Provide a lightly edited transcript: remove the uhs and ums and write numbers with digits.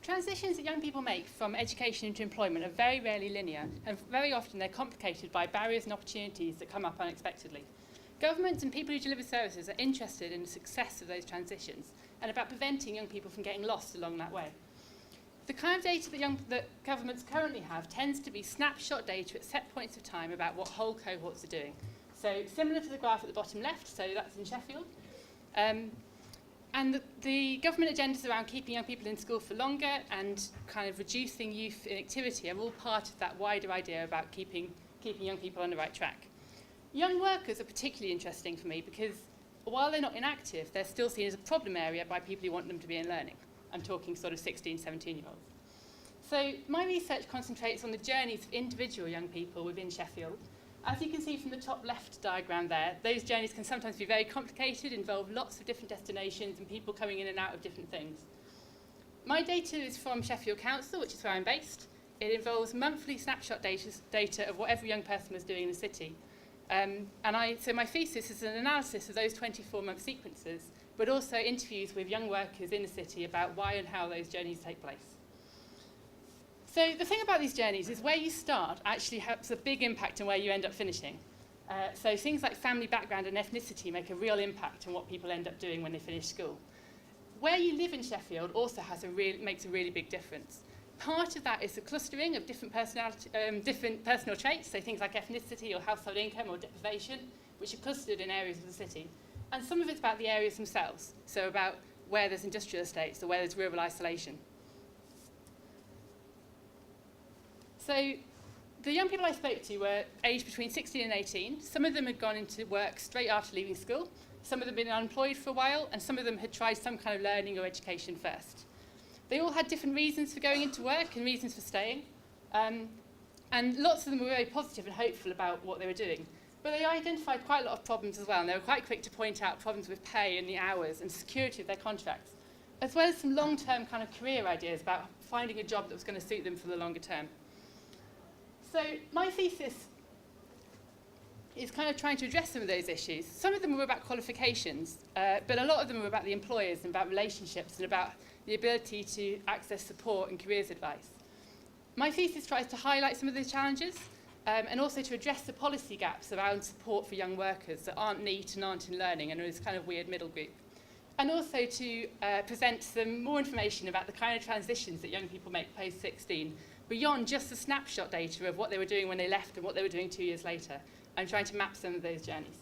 Transitions that young people make from education into employment are very rarely linear, and very often they're complicated by barriers and opportunities that come up unexpectedly. Governments and people who deliver services are interested in the success of those transitions and about preventing young people from getting lost along that way. The kind of data that governments currently have tends to be snapshot data at set points of time about what whole cohorts are doing. So similar to the graph at the bottom left, so that's in Sheffield. And the government agendas around keeping young people in school for longer and kind of reducing youth inactivity are all part of that wider idea about keeping young people on the right track. Young workers are particularly interesting for me because while they're not inactive, they're still seen as a problem area by people who want them to be in learning. I'm talking sort of 16, 17-year-olds. So my research concentrates on the journeys of individual young people within Sheffield. As you can see from the top left diagram there, those journeys can sometimes be very complicated, involve lots of different destinations and people coming in and out of different things. My data is from Sheffield Council, which is where I'm based. It involves monthly snapshot data of what every young person was doing in the city. So my thesis is an analysis of those 24-month sequences, but also interviews with young workers in the city about why and how those journeys take place. So the thing about these journeys is where you start actually has a big impact on where you end up finishing. So things like family background and ethnicity make a real impact on what people end up doing when they finish school. Where you live in Sheffield also makes a really big difference. Part of that is the clustering of different personal traits, so things like ethnicity or household income or deprivation, which are clustered in areas of the city. And some of it's about the areas themselves, so about where there's industrial estates or where there's rural isolation. So the young people I spoke to were aged between 16 and 18. Some of them had gone into work straight after leaving school. Some of them had been unemployed for a while, and some of them had tried some kind of learning or education first. They all had different reasons for going into work and reasons for staying. And lots of them were very positive and hopeful about what they were doing. But they identified quite a lot of problems as well, and they were quite quick to point out problems with pay and the hours and security of their contracts, as well as some long-term kind of career ideas about finding a job that was going to suit them for the longer term. So my thesis is kind of trying to address some of those issues. Some of them were about qualifications, but a lot of them were about the employers and about relationships and about the ability to access support and careers advice. My thesis tries to highlight some of those challenges and also to address the policy gaps around support for young workers that aren't neat and aren't in learning and are this kind of weird middle group. And also to present some more information about the kind of transitions that young people make post-16 beyond just the snapshot data of what they were doing when they left and what they were doing 2 years later. I'm trying to map some of those journeys.